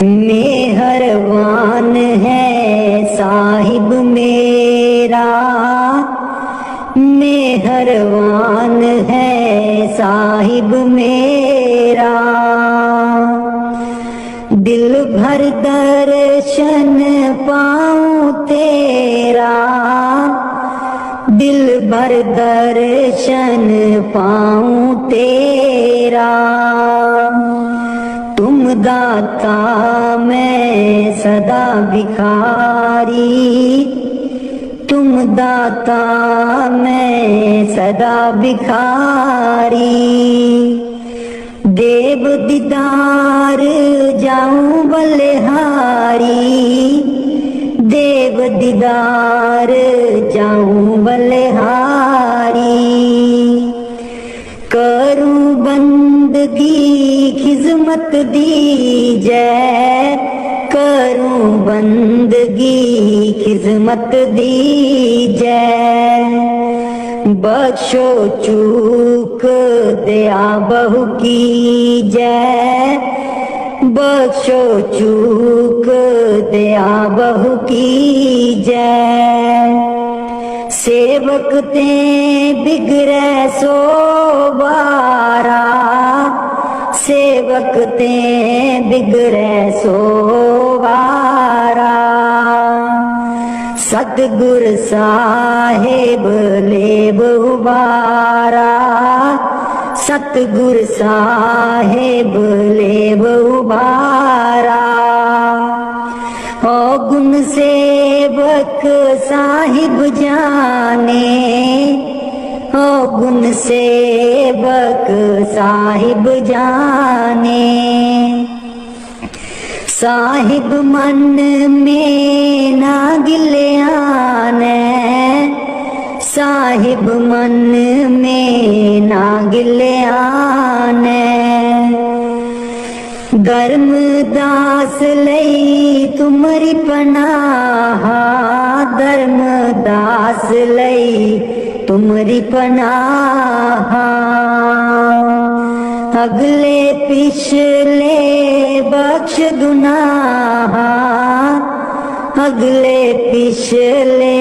मेहरबान है साहिब मेरा, मेहरबान है साहिब मेरा। दिल भर दर्शन पाऊं तेरा, दिल भर दर्शन पाऊं तेरा। तुम दाता मैं सदा भिखारी, तुम दाता मैं सदा भिखारी। देव दीदार जाऊं बलिहारी, देव दीदार जाऊं बलिहारी। करूं बंदगी खिजमत दीजै, करूं बंदगी खिजमत दीजै। बख्शो चूक दया बहु कीजै, बख्शो चूक दया बहु कीजै। सेवक ते बिगड़े सो बारा, सेवक ते बिगड़े सो बारा। सतगुर साहेब लेब उबारा, सतगुर साहेब लेब उबारा। ओ गुण सेवक साहिब जाने, ओ गुण सेवक साहिब जाने। साहिब मन में ना गिल्याने, साहिब मन में ना गिल्याने। धर्मदास लई तुमरी पनाह, धर्मदास लई तुमरी पनाह। अगले पिछले बख्श गुनाह, अगले पिछले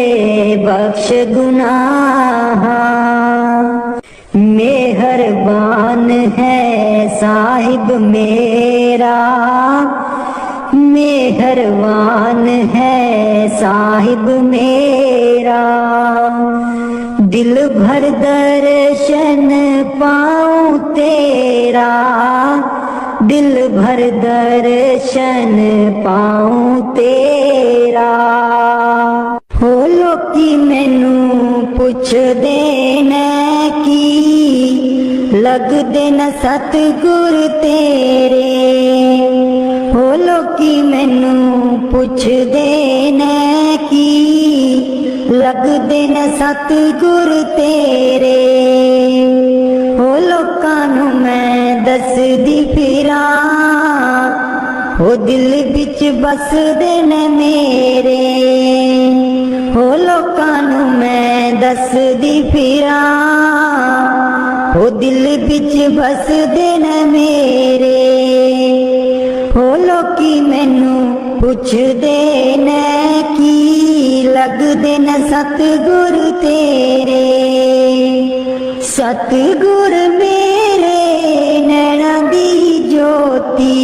बख्श गुनाह। मेहरबान है साहिब मेरा, मेहरबान है साहिब मेरा। दिल भर दर्शन पाऊं तेरा, दिल भर दर्शन पाऊं तेरा। हो लोकी मैनू पुछदे ने की लगदे न सतगुर तेरे। हो लोकी मैनू पुछदे ने की लगदे न सतगुर तेरे। हो लोकां नू मैं दसदी फिरां, हो दिल बिच बसदे ने मेरे। हो लोकां नू मैं दसदी फिरां, हो दिल बिच बसदे ने मेरे। हो लोकी मैनू पुछदे ने की लगदे न सतगुर तेरे। सतगुर मेरे नैना दी ज्योति,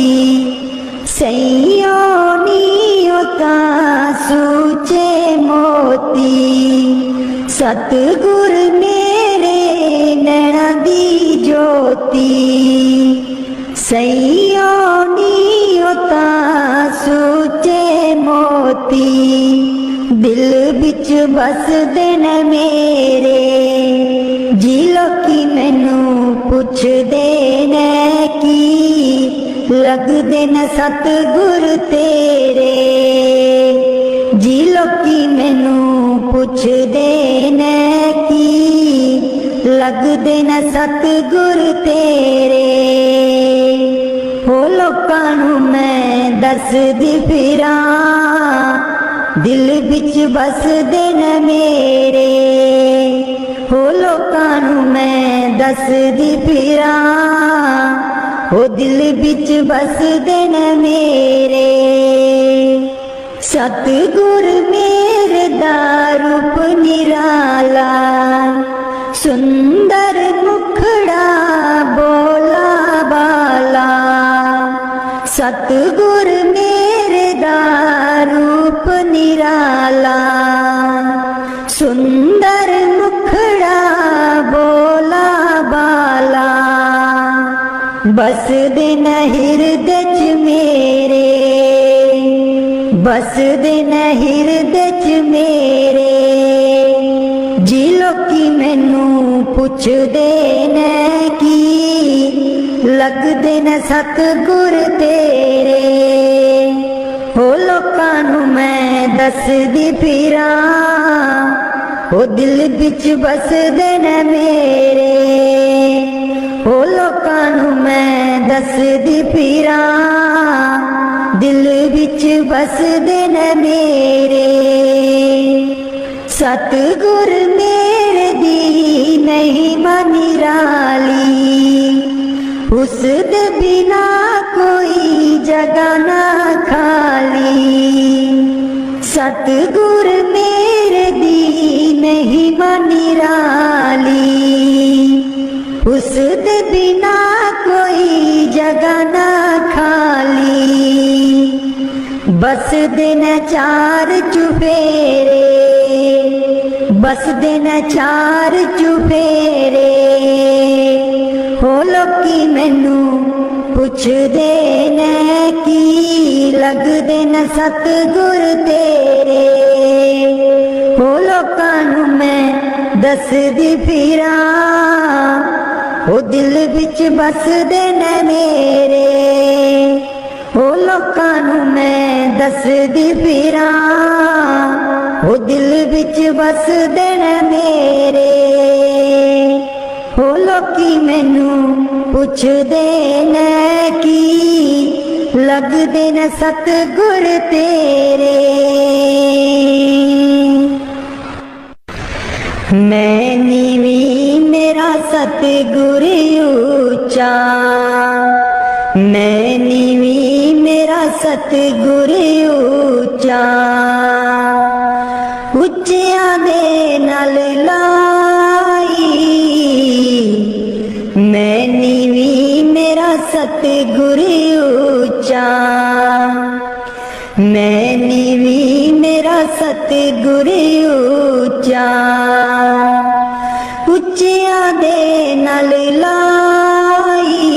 सैयों नीओ तां सूचे मोती। सतगुर मेरे नैना दी ज्योति, सैयों नीओ तां सूचे मोती। दिल बिच बसदे न मेरे, जी लोकी मैनू पुछदे ने की लगदे न सतगुर तेरे। जी लोकी मैनू पुछदे ने की लगदे न सतगुर तेरे। हो लोकां नू मैं दसदी फिरां, दिल बिच बसदे न मेरे। हो लोकां नू मैं दसदी फिरां, ओ दिल बिच बसदे न मेरे। सतगुर मेरे दा रूप निराला, सुंदर मुखड़ा बोला बाला। सतगुर मेरे दा रूप निराला, सुंदर मुखड़ा बोला बाला। बस दिन हृदय च मेरे, बस दिन हृदय च मेरे। जी लोकी मैनू पुछदे ने की, लगदे न सतगुर तेरे। हो लोकां नू मैं दसदी फिरां, ओ दिल बिच बसदे न मेरे। ओ लोकां नू मैं दसदी फिरां, दिल बिच बसदे न मेरे। सतगुर मेरे दी महिमा निराली, उस दे बिना कोई जगह ना खाली। सतगुर मेरे दी महिमा निराली, उस दे बिना कोई जगह ना खाली। बस दिन चार चुफेरे, बस दिन चार चुफेरे। हो लोकी मैनू पुछदे ने की, लगदे न सतगुर तेरे। हो लोकां नू मैं दसदी फिरां, ओ दिल बिच बसदे न मेरे। ओ लोकां नू मैं दसदी फिरां, ओ दिल बिच बसदे न मेरे। ओ लोकी मैनू पुछदे ने की, लगदे न सतगुर तेरे। मैं नीवी मेरा सतगुर ऊंचा, मैं नीवी मेरा सतगुर ऊंचा। उच्चियां दे नाल लाई, मैं नीवी मेरा सतगुर ऊंचा। मैं नीवी मेरा सतगुर ऊंचा। उच्चियां दे नाल लाई,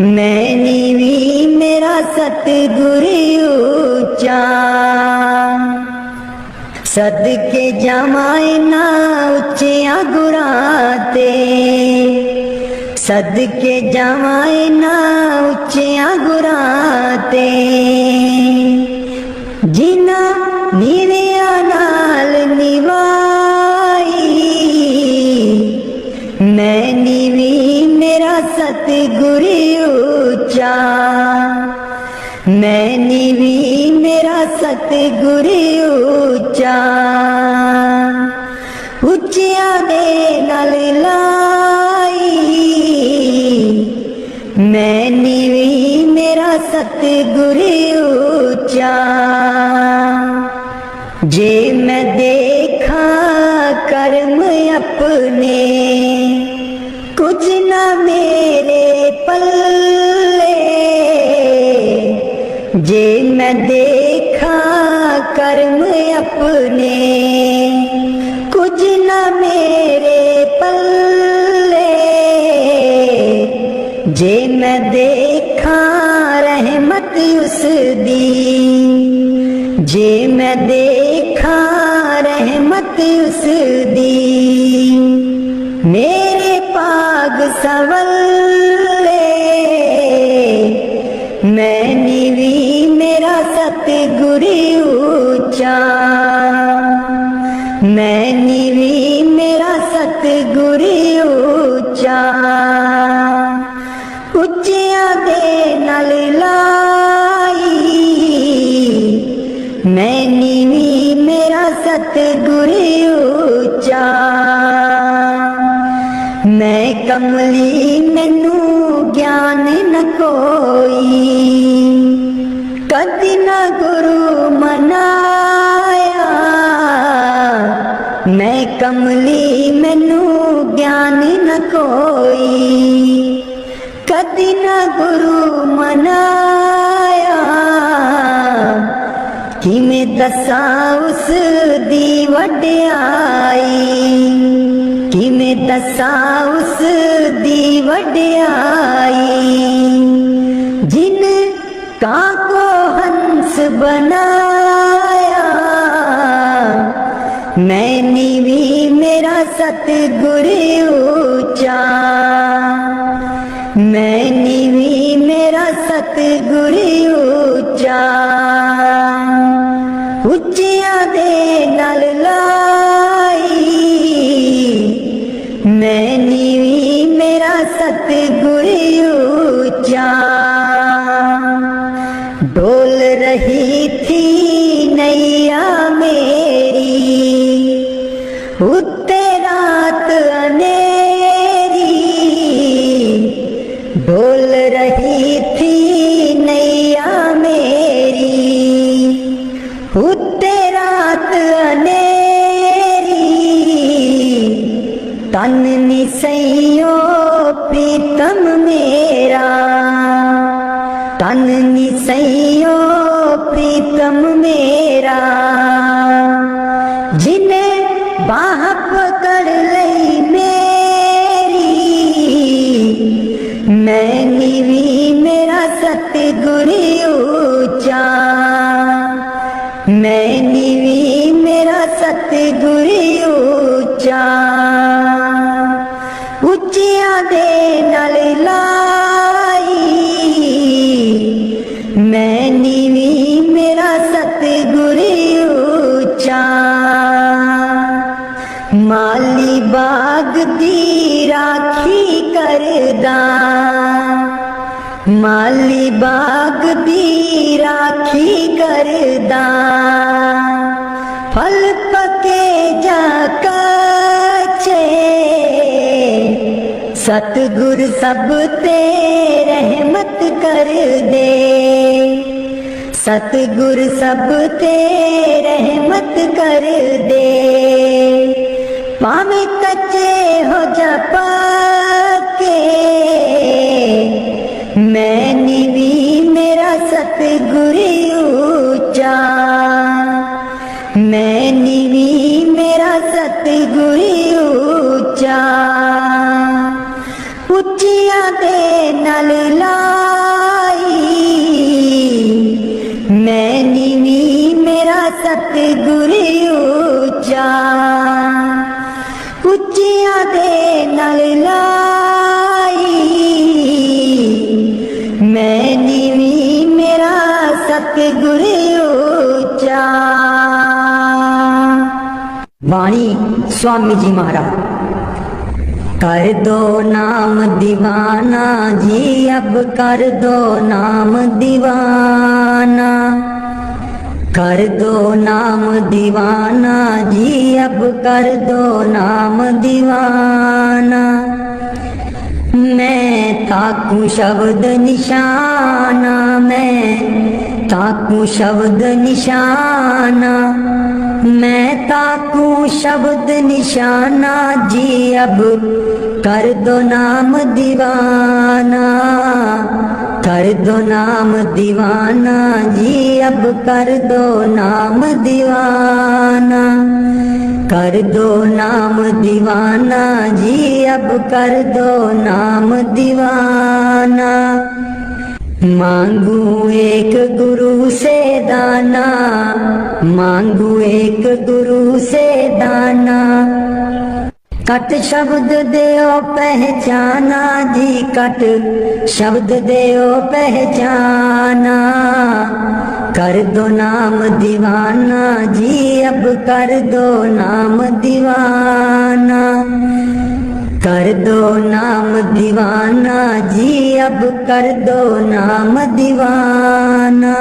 मैं नीवी मेरा सतगुर ऊंचा। सदके जावां ना उच्चियां गुरां ते, सदके जावां ना उच्चियां गुरां ते। जिन्हां नीवियां नाल निभाई, मैं नीवी मेरा सतगुर ऊंचा। मैं नीवी मेरा सतगुर ऊंचा। उच्चियां दे नाल लाई, मैं नीवी मेरा सतगुर ऊंचा। जे मैं देखा कर्म अपने, कुछ ना मेरे पल्ले। जे मैं देखा कर्म अपने, कुछ ना मेरे पल्ले। जे मैं देखा रहमत उस दी, जे मैं देखा रहमत उस दी। मेरे पाग सवल्ले, मैं नीवी मेरा सतगुर ऊंचा। मैं नीवी मेरा सतगुर ऊंचा। उच्चियां दे नाल लाई, मैं नीवी मेरा सतगुर ऊंचा। मैं कमली मैनू कोई, कदी ना गुरु मनाया। मैं कमली मैनू ज्ञान न कोई, कदी ना गुरु मनाया। किमें दसा उस दी वड्याई, किमें दसा उस दी वड्याई। जिन कां को हंस बनाया, मैं नीवी मेरा सतगुर ऊंचा, मैं नीवी मेरा सतगुर ऊंचा। उच्चिया दे नाल लाई, मैं नीवी मेरा सतगुर ऊंचा। डोल रही थी नैया मेरी, उत्ते रात अनेरी। डोल रही थी नैया मेरी, उत्ते रात अनेरी। तन निसैयो प्रीतम मेरा, तन निसैयो प्रीतम मेरा। जिन्हें बाह पकड़ लई मेरी, मैं नीवी मेरा सतगुर ऊंचा, मैं नीवी मेरा सतगुर ऊंचा। उच्चिया दे नाल लाई, मैं नीवी मेरा सतगुर ऊंचा। माली बाग दी राखी करदा, माली बाग दी राखी करदा। फल पके जा कच्चे, सतगुर सब ते रहमत कर दे, सतगुर सब ते रहमत कर दे। पावे कच्चे हो जा पक्के, मैं नीवी मेरा सतगुर ऊंचा, मैं नीवी मेरा सतगुर ऊंचा। उच्चिया दे नाल लाई, मैं नीवी मेरा सतगुर ऊंचा। उच्चिया दे नाल लाई, मैं नीवी मेरा सतगुर ऊंचा। वाणी स्वामी जी महाराज। कर दो नाम दीवाना जी, अब कर दो नाम दीवाना, कर दो नाम दीवाना जी, अब कर दो नाम दीवाना। मैं ताकू शब्द निशाना, मैं ताकू शब्द निशाना, मैं ताकू शब्द निशाना जी। अब कर दो नाम दीवाना, कर दो नाम दीवाना जी। अब कर दो नाम दीवाना, कर दो नाम दीवाना जी। अब कर दो नाम दीवाना। मांगू एक गुरु से दाना, मांगू एक गुरु से दाना। कट शब्द देओ पहचाना जी, कट शब्द देओ पहचाना। कर दो नाम दीवाना जी, अब कर दो नाम दीवाना, कर दो नाम दीवाना जी। अब कर दो नाम दीवाना।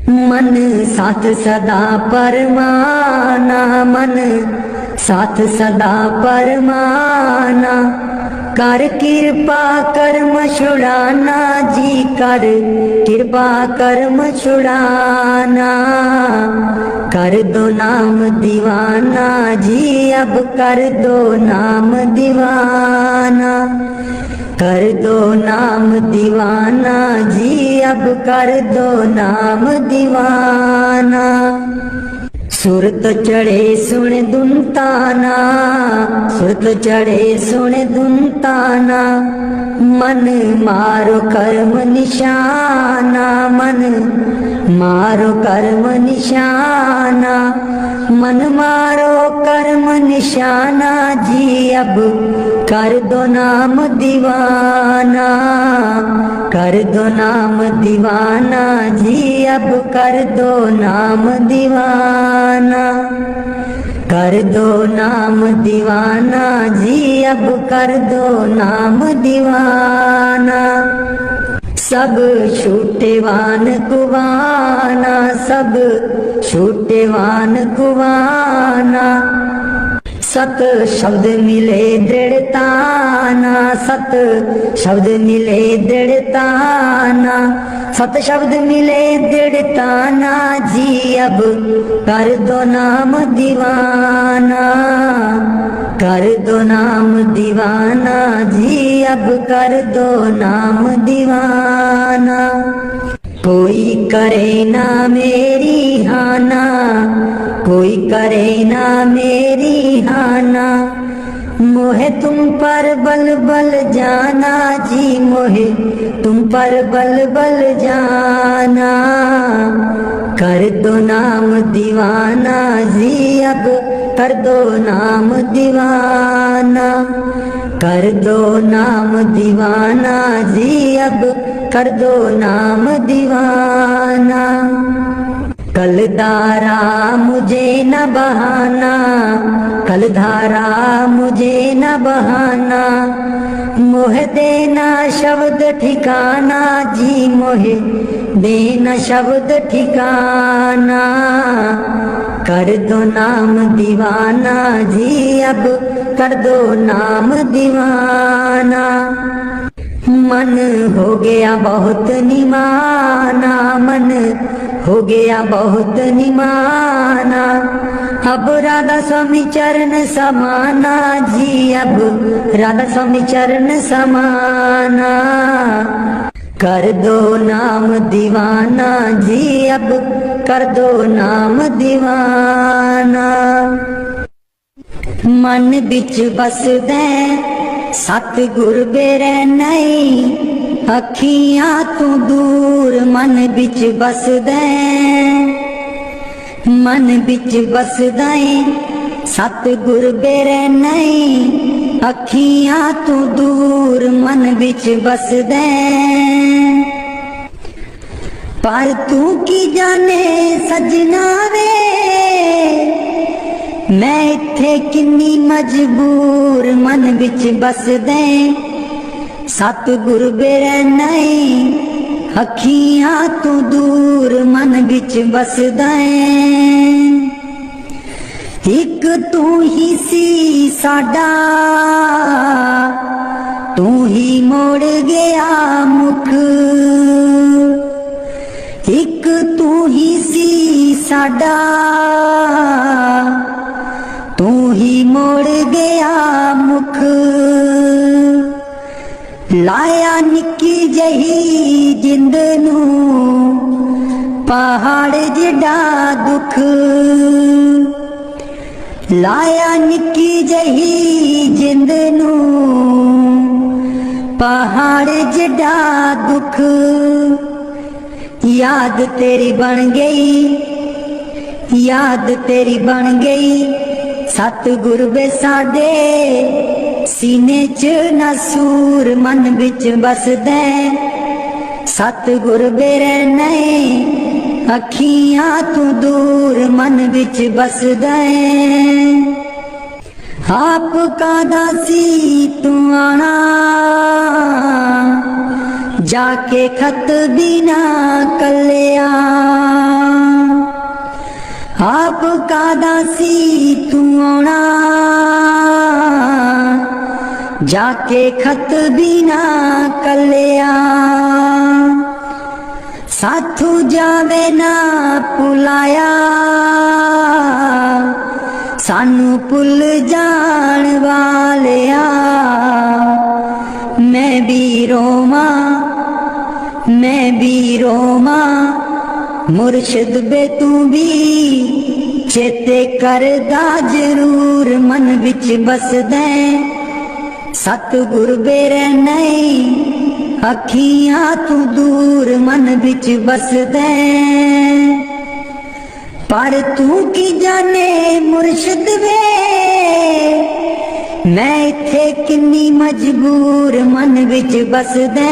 मन साथ सदा परमाना, मन साथ सदा परमाना। कर कृपा कर्म छुड़ाना जी, कर कृपा कर्म छुड़ाना। कर दो नाम दीवाना जी, अब कर दो नाम दीवाना। कर दो नाम दीवाना जी, अब कर दो नाम दीवाना। सुर तो चढ़े सुन दुनताना, सुर तो चढ़े सुन दुनताना। मन मारो कर्म निशाना, मन मारो कर्म निशाना। मन मारो कर्म निशाना जी, अब कर दो नाम दीवाना। कर दो नाम दीवाना जी, अब कर दो नाम दीवाना। कर दो नाम दीवाना जी, अब कर दो नाम दीवाना। सब छूटेवान कुवाना, सब छूटेवान कुवाना। सत शब्द मिले दृढ़ताना, सत शब्द मिले दृढ़ताना। सत शब्द मिले दृढ़ताना जी, अब कर दो नाम दीवाना। कर दो नाम दीवाना जी, अब कर दो नाम दीवाना। कोई करे ना मेरी हाना, कोई करे ना मेरी हाना। मोहे तुम पर बल बल जाना जी, मोहे तुम पर बल बल जाना। कर दो नाम दीवाना जी, अब कर दो नाम दीवाना। कर दो नाम दीवाना जी, अब कर दो नाम दीवाना। कल धारा मुझे न बहाना, कल धारा मुझे न बहाना। मोह देना शब्द ठिकाना जी, मोह देना शब्द ठिकाना। कर दो नाम दीवाना जी, अब कर दो नाम दीवाना। मन हो गया बहुत निमाना, मन हो गया बहुत निमाना। अब राधा स्वामी चरण समाना जी, अब राधा स्वामी चरण समाना। कर दो नाम दीवाना जी, अब कर दो नाम दीवाना। मन बिच बसदे सतगुर बेरै नहीं, अखियां तू दूर मन बिच बसदे। मन बिच बसदे सतगुर बेरै नहीं, अखियां तू दूर मन बिच बसदे। पर तू की जाने सजना वे, मैं इत्थे किन्नी मजबूर मन बिच बसदे। सतगुर बेरै नहीं, अखियां तू दूर मन बिच बसदे। एक तू ही सी साडा, तू ही मोड़ गया मुख। एक तू ही सी साडा, तू ही मोड़ गया मुख। लाया निक्की जही जिंद नू पहाड़ जिडा दुख। लाया निक्की जही जिंद नू पहाड़ जिडा दुख। याद तेरी बन गई, याद तेरी बन गई। सतगुर वे साडे सीने च नसूर मन बिच बसदे। सतगुर बेरै नहीं, अखियां तू दूर मन बिच बसदे। आप का दासी तू आना, जाके खत बिना कलिया। आप का दासी तू आना, जाके खत बिना कलिया साथू जावे ना पुलाया सानू पुल जान वालिया मैं भी रोमा मुर्शिद बे तू भी चेते करदा जरूर मन विच बसदे सतगुर बेरे नहीं अखियां तू दूर मन विच बसदे पर तू की जाने मुर्शिद वे मैं इत्थे किन्नी मजबूर मन विच बसदे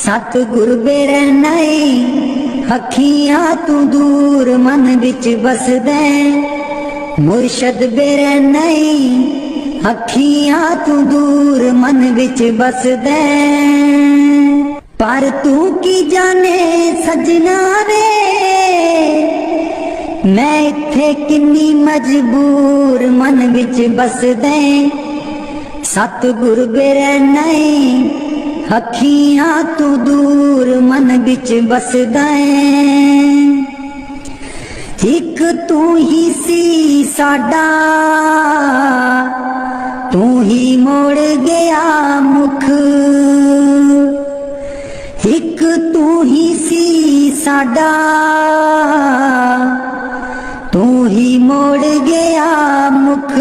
सतगुर बेरे नहीं अखियां तू दूर मन विच बसदे मुर्शिद बेरे नहीं अखियां तू दूर मन विच बसदे पर तू की जाने सजना वे मैं इत्थे किन्नी मजबूर मन विच बसदे सतगुर बेरे नहीं अखियां तू दूर मन विच बसदे एक तू ही सी साडा तू ही मोड़ गया मुख एक तू ही सी साडा तू ही मोड़ गया मुख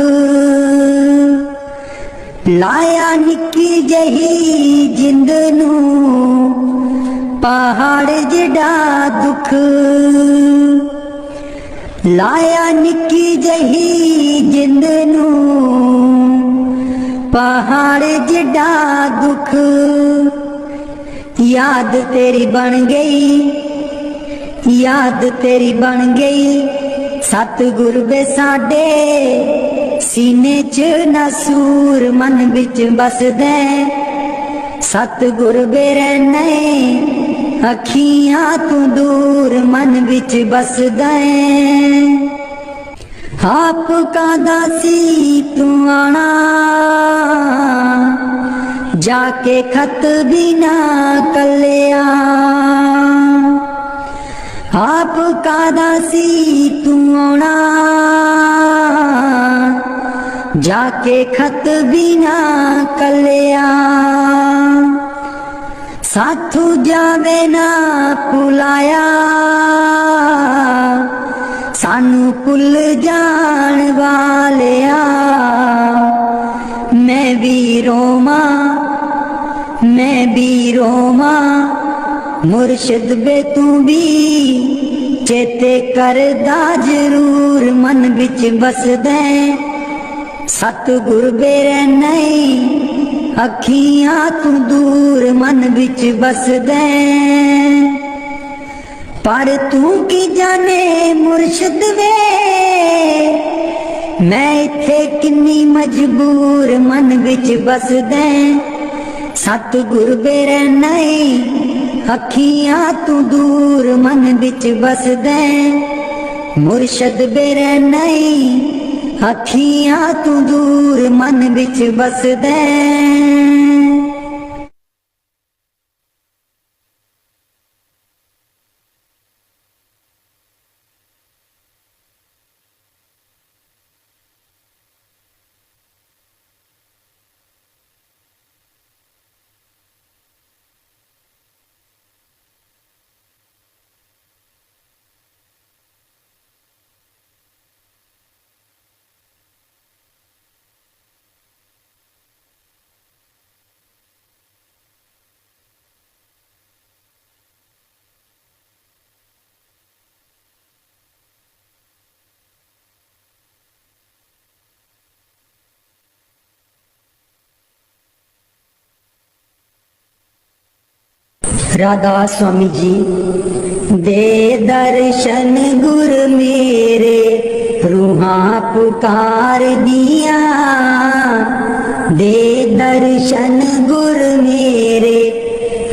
लाया निक्की जही जिंद नू पहाड़ जिड़ा दुख लाया निक्की जही जिंद नू पहाड़ जिड़ा दुख याद तेरी बन गई याद तेरी बन गई सतगुर बे साडे सीने च नसूर मन विच बसदे सतगुर बेरे नहीं अखियां तू दूर मन विच बसदे आप का दासी तू आना जाके खत बिना कलिया आप का दासी तू आना जाके खत बिना कलिया साथू जावे ना पुलाया सानू पुल जान वालिया मैं भी रोमा मुर्शिद बे तू भी चेते करदा जरूर मन विच बसदे सतगुर बेरे नहीं अखियां तू दूर मन विच बसदे पर तू की जाने मुर्शिद वे मैं इत्थे किन्नी मजबूर मन विच बसदे सतगुर बेरे नहीं अखियां तू दूर मन विच बसदे मुर्शिद बेरे नहीं अखियां तू दूर मन विच बसदे राधा स्वामी जी दे दर्शन गुर मेरे रूहां पुकार दिया दे दर्शन गुर मेरे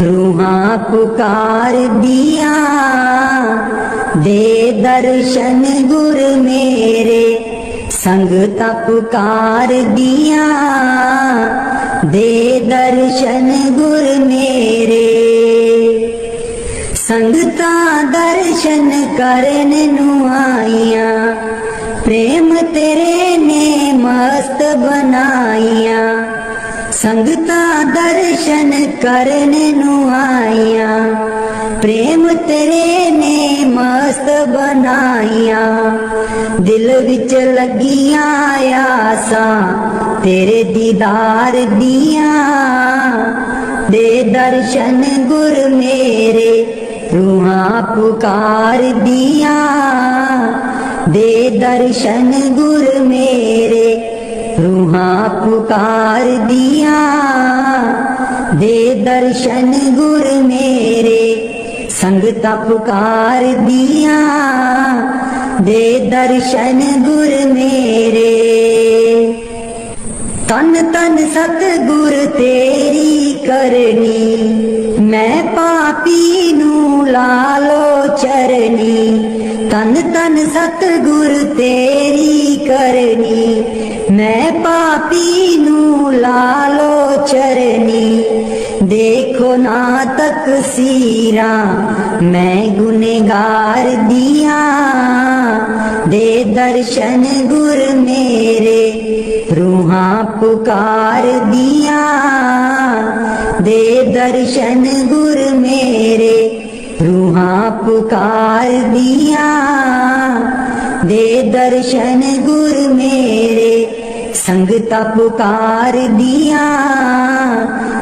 रूहां पुकार दिया दे दर्शन गुर मेरे संगता पुकार दिया दे दर्शन गुर मेरे। संगता दर्शन करन नू आईया, प्रेम तेरे ने मस्त बनाईया। संगता दर्शन करन नू आईया, प्रेम तेरे ने मस्त बनाईया। दिल विच लगियां आसां तेरे दीदार दिया, दे दर्शन गुर मेरे रूहां पुकार दिया। दे दर्शन गुर मेरे रूहां पुकार दिया। दे दर्शन गुर मेरे संगता पुकार दिया। दे दर्शन गुर मेरे। तन तन सतगुर तेरी करनी, मैं पापी नू लालो चरनी। तन तन सतगुर तेरी करनी, मैं पापी नू लालो चरनी। देखो ना तकसीरा मैं गुनहगार दिया, दे दर्शन गुर मेरे रूहां पुकार दिया। दे दर्शन गुर मेरे रूहां पुकार दिया। दे दर्शन गुर मेरे संगता पुकार दिया।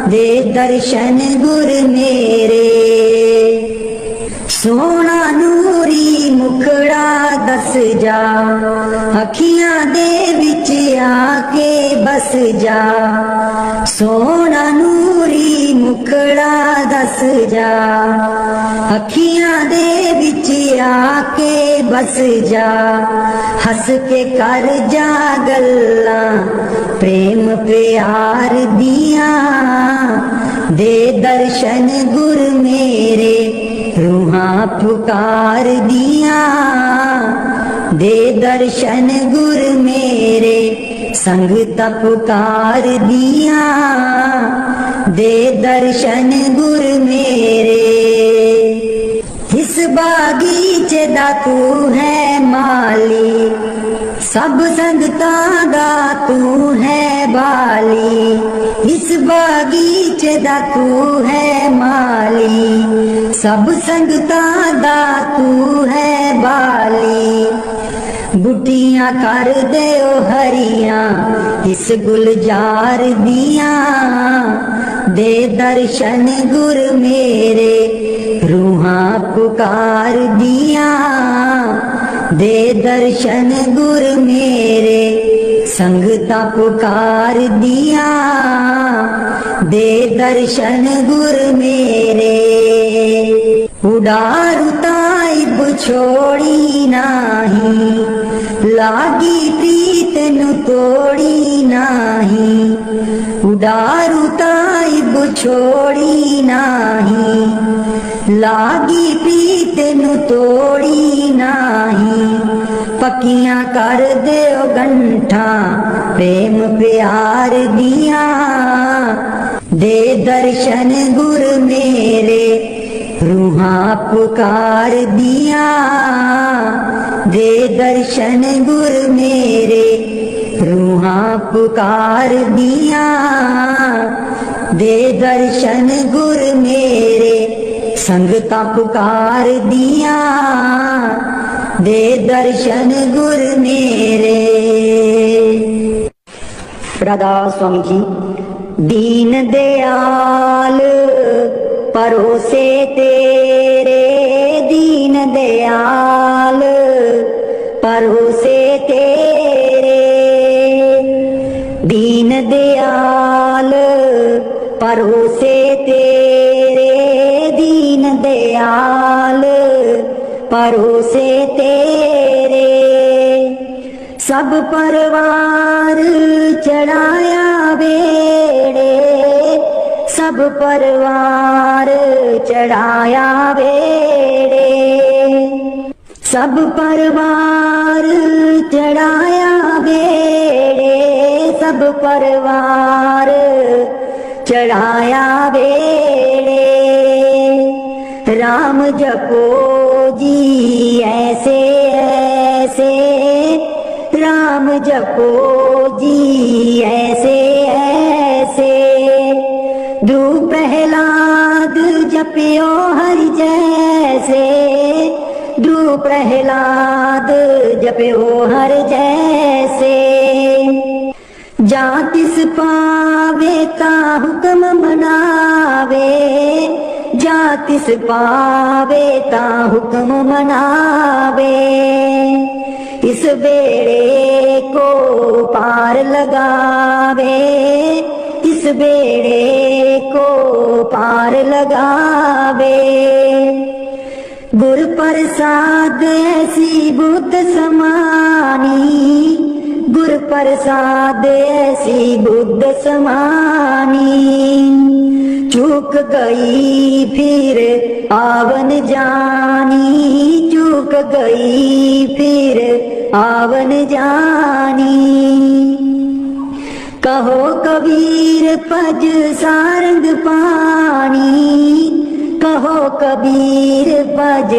दे दर्शन गुर मेरे। सोना नूरी मुखड़ा दस जा, अखियां दे विच आके बस जा। सोना नूरी मुखड़ा दस जा, अखियां दे विच आके बस जा। हस के कर जा गल्लां प्रेम प्यार दिया, दे दर्शन गुर मेरे रूहां पुकार दिया। दे दर्शन गुर मेरे संगता पुकार दिया। दे दर्शन गुर मेरे। इस बागीचे दा तू है माली, सब संगतां दा तू है बाली। इस बागीचे दा तू है माली, सब संगतां दा तू है बाली। बुटियां कर दे ओ हरियां इस गुलजार दिया, दे दर्शन गुर मेरे रूहां पुकार दिया। दे दर्शन गुर मेरे संगता पुकार दिया। दे दर्शन गुर मेरे। उडारू ताइब छोड़ी नाही, लागी प्रीत नु तोड़ी नाही। उडारू ताइब छोड़ी नाही, लागी प्रीत नु तोड़ी नाही। पक्कियां कर दे ओ गंठा प्रेम प्यार दिया, दे दर्शन गुर मेरे रूहां पुकार दिया। दे दर्शन गुर मेरे रूहां पुकार दिया। दे दर्शन गुर मेरे संगता पुकार दिया। दे दर्शन गुर मेरे। प्रदास स्वामी जी। दीन दयाल परोसे तेरे, दीन दयाल परोसे तेरे। दीन दयाल परोसे तेरे, दीन दयाल परोसे तेरे। सब परवार चढ़ाया बेड़े, सब परवार चढ़ाया बेड़े। सब परवार चढ़ाया बेड़े, सब परवार चढ़ाया बेड़े। राम जपो जी ऐसे ऐसे, राम जपो जी ऐसे ऐसे। ध्रुव प्रहलाद जपियो हरि जैसे, ध्रुव प्रहलाद जपियो हर जैसे। जहाँ तिस पावे ता हुक्म मनावे, जहाँ तिस पावे ता हुक्म मनावे। इस बेड़े को पार लगावे, इस बेड़े को पार लगावे। गुर प्रसाद ऐसी बुद्ध समानी, गुर प्रसाद ऐसी बुद्ध समानी। चूक गई फिर आवन जानी, चूक गई फिर आवन जानी। कहो कबीर पज सारंग पानी, कहो कबीर पज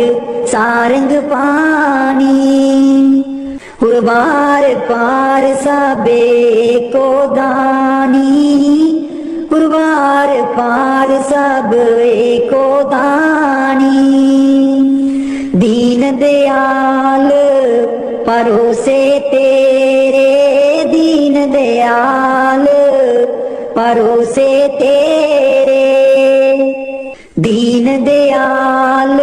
सारंग पानी। उर्वार पार सबे को दानी, उर्वार पार सब को दानी। दीन दयाल परोसे तेरे, दीन दयाल परोसे तेरे। दीन दयाल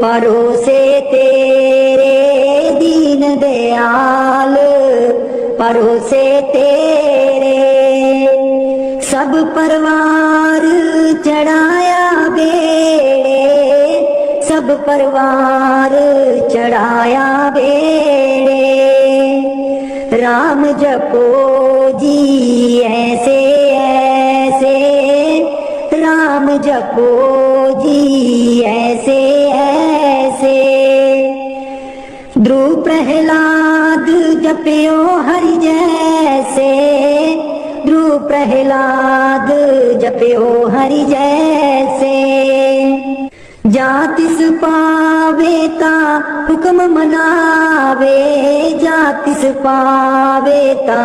परोसे तेरे, दीन दयाल परोसे तेरे। सब परवार चढ़ाया बेड़े, सब परवार चढ़ाया बेड़े। राम जपो जी ऐसे ऐसे, राम जपो जी ऐसे ऐसे। ध्रुव प्रहलाद जपियो हरि जैसे, ध्रुव प्रहलाद जपियो हरि जैसे। जहाँ तिस पावे ता हुक्म मनावे, जहाँ तिस पावे ता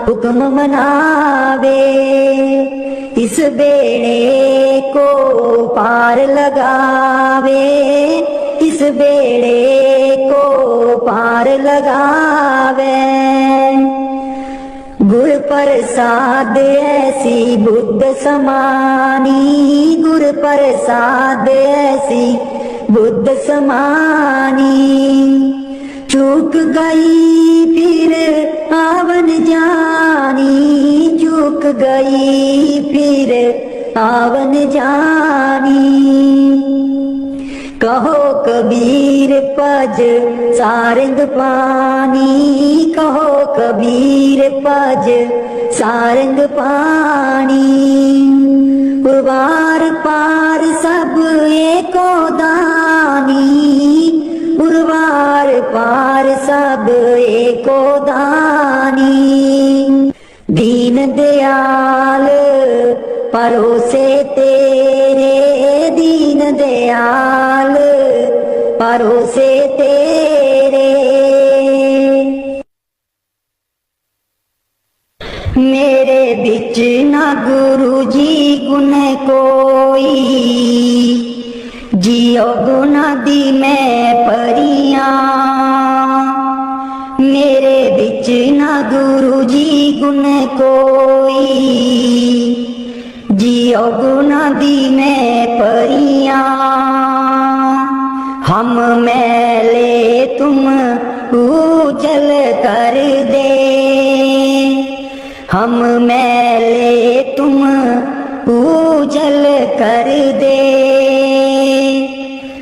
हुक्म मनावे। इस बेड़े को पार लगावे, इस बेड़े को पार लगावे। गुर प्रसाद ऐसी बुद्ध समानी, गुर प्रसाद ऐसी बुद्ध समानी। चूक गई फिर आवन जानी, चूक गई फिर आवन जानी। कहो कबीर पज सारंग पानी, कहो कबीर पज सारंग पानी। उर्वार पार सब एको दानी, उर्वार पार सब एको दानी। दीन दयाल परोसे तेरे, दीन दयाल परोसे तेरे। मेरे बिच न गुरु जी गुण कोई, जियो गुण दी मैं परियां। मेरे बिच न गुरु जी गुण कोई, जियो गुण दी मैं परियां। हम मैले तुम उजल कर दे, हम मैले तुम उजल कर दे।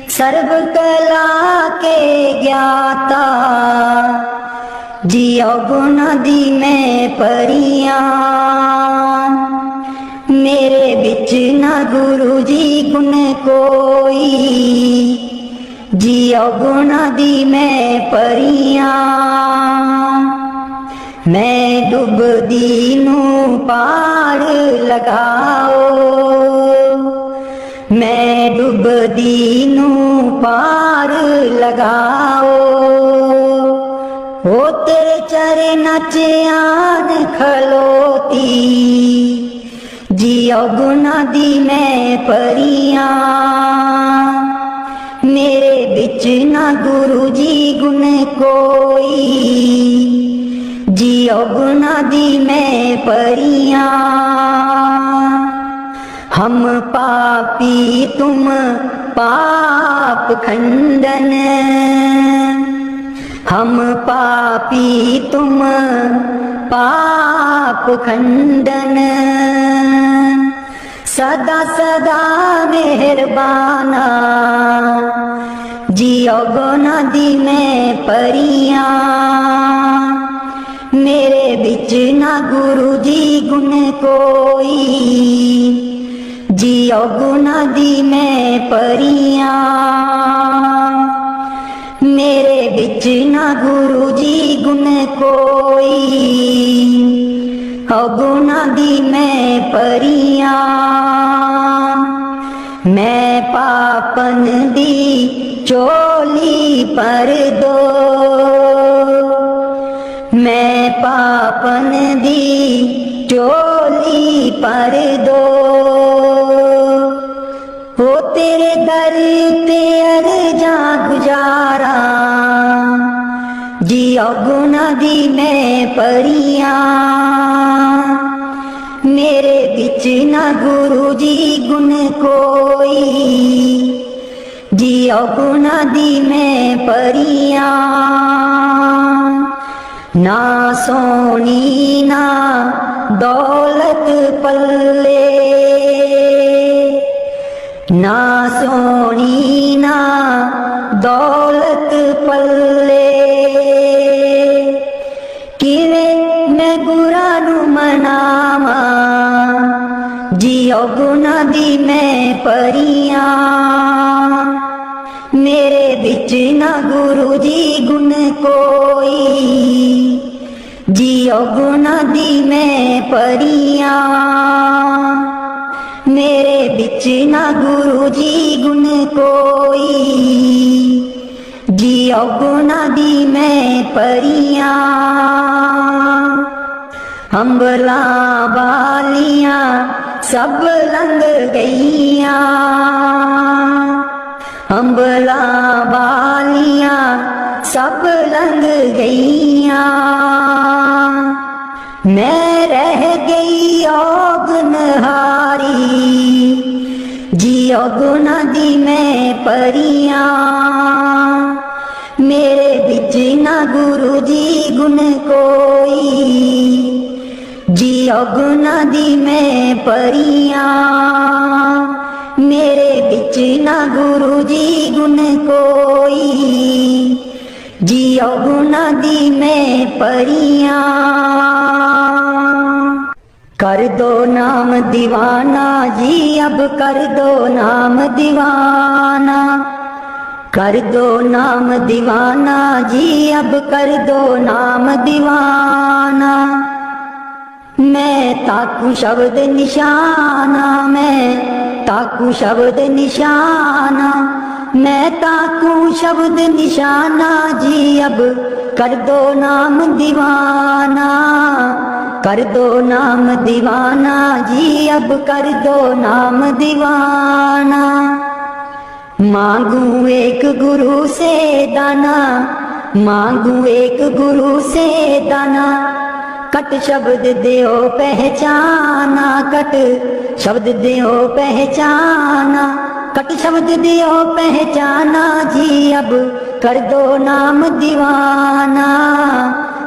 सर्व कला के ज्ञाता, जियो गुण दी मैं परियां। मेरे बिच न गुरु जी गुण कोई, जियो गुण दी मैं परियां। मैं डुबदी नूं पार लगाओ, मैं डुबदी नूं पार लगाओ। ओ तेरे चरनां च आन खलोती, जियो गुनाह दी मैं परियां। मेरे बिच ना गुरु जी गुण कोई, जियो गुनाह दी मैं परियां। हम पापी तुम पाप खंडन, हम पापी तुम पाप खंडन। सदा सदा मेहरबाना, जियो गुनाह दी मैं परियां। मेरे बिच ना गुरु जी गुण कोई, जियो गुनाह दी मैं परियां। मेरे बिच ना गुरु जी गुण कोई, गुनाह दी मैं परियां। मैं पापन दी चोली पर दो, मैं पापन दी चोली पर दो। हो तेरे दर ते अर्जा गुजारा, जियो गुनाह दी मैं परियां। मेरे बिच ना गुरु जी गुण कोई, जियो गुनाह दी मैं परियां। ना सोनी ना दौलत पल्ले, ना सोनी ना दौलत पल्ले। किवें मैं गुरा नू मनावा, जियो गुनाह दी मैं परियां। मेरे बिच ना गुरु जी गुण कोई, जियो गुनाह दी मैं परियां। मेरे बिच ना गुरु जी गुण कोई, जियो गुनाह दी मैं परियां। अंबला बालियां सब लंघ गईयां, अंबला बालियां सब लंघ गईयां। मैं रह गई औगनहारी, जियो गुनाह दी मैं परियां। मेरे बिच ना गुरु जी गुण कोई, जियो गुनाह दी मैं परियां। मेरे बिच ना गुरु जी गुण कोई, जियो गुनाह दी मैं परियां। कर दो नाम दीवाना जी, अब कर दो नाम दीवाना। कर दो नाम दीवाना जी, अब कर दो नाम दीवाना। मैं ताकू शब्द निशाना, मैं ताकू शब्द निशाना। मैं ताकू शब्द निशाना जी, अब कर दो नाम दीवाना। कर दो नाम दीवाना जी, अब कर दो नाम दीवाना। मांगू एक गुरु से दाना, मांगू एक गुरु से दाना। कट शब्द देओ पहचाना, कट शब्द देओ पहचाना। कट शब्द देओ पहचाना जी, अब कर दो नाम दीवाना।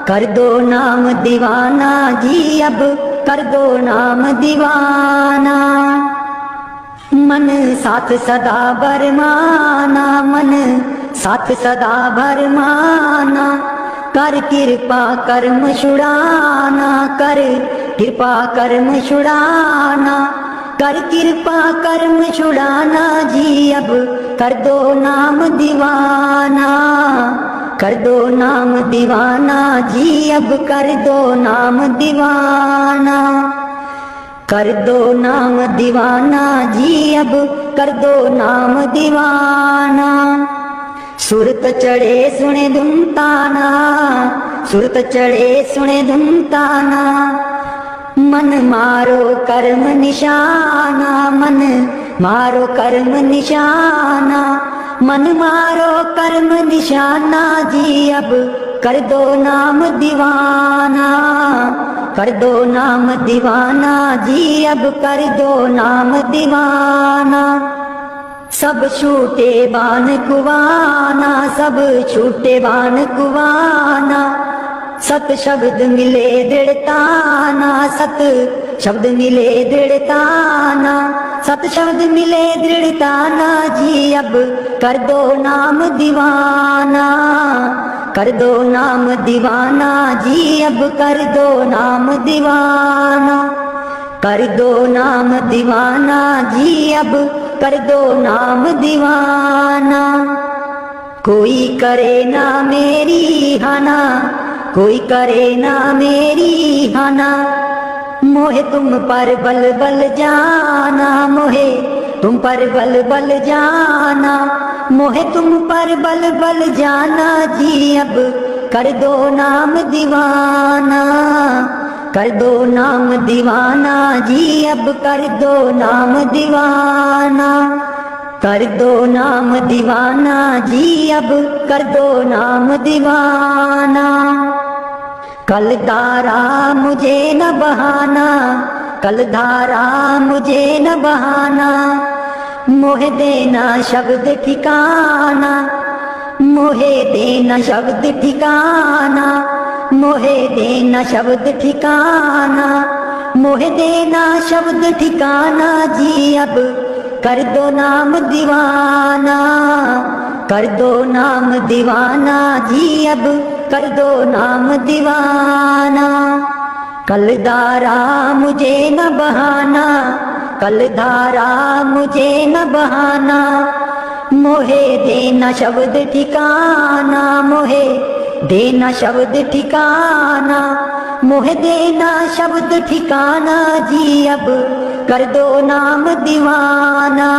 कर दो नाम दीवाना जी, अब कर दो नाम दीवाना। मन साथ सदा बरमाना, मन साथ सदा बरमाना। कर कृपा कर्म छुड़ाना, कर कृपा कर्म छुड़ाना। कर कृपा कर्म छुड़ाना जी, अब कर दो नाम दीवाना। कर दो नाम दीवाना जी, अब कर दो नाम दीवाना, कर दो नाम दीवाना जी, अब कर दो नाम दीवाना। सुरत चढ़े सुने धुन ताना, सुरत चढ़े सुने धुन ताना, मन मारो कर्म निशाना, मन मारो कर्म निशाना, मन मारो कर्म निशाना जी, अब कर दो नाम दीवाना, कर दो नाम दीवाना जी, अब कर दो नाम दीवाना। सब छूटे बान कुवाना, सब छूटे बान कुवाना, सत शब्द मिले दृढ़ताना, सत शब्द मिले दृढ़ताना, सत शब्द मिले दृढ़ताना जी, अब कर दो नाम दीवाना, कर दो नाम दीवाना जी, अब कर दो नाम दीवाना, कर दो नाम दीवाना जी, अब कर दो नाम दीवाना। कोई करे ना मेरी हाना, कोई करे ना मेरी हाना, मोहे तुम पर बल बल जाना, मोहे तुम पर बल बल जाना, मोहे तुम पर बल बल जाना जी, अब कर दो नाम दीवाना, कर दो नाम दीवाना जी, अब कर दो नाम दीवाना, कर दो नाम दीवाना जी, अब कर दो नाम दीवाना। कल धारा मुझे न बहाना, कल धारा मुझे न बहाना, मोहे देना शब्द ठिकाना, मोहे देना शब्द ठिकाना, मोहे देना शब्द ठिकाना, मोहे देना शब्द ठिकाना जी, अब कर दो नाम दीवाना, कर दो नाम दीवाना जी, अब कर दो नाम दीवाना। कल धारा मुझे न बहाना, कल धारा मुझे न बहाना, मोहे देना शब्द ठिकाना, मोहे देना शब्द ठिकाना, मोहे देना शब्द ठिकाना जी, अब कर दो नाम दीवाना,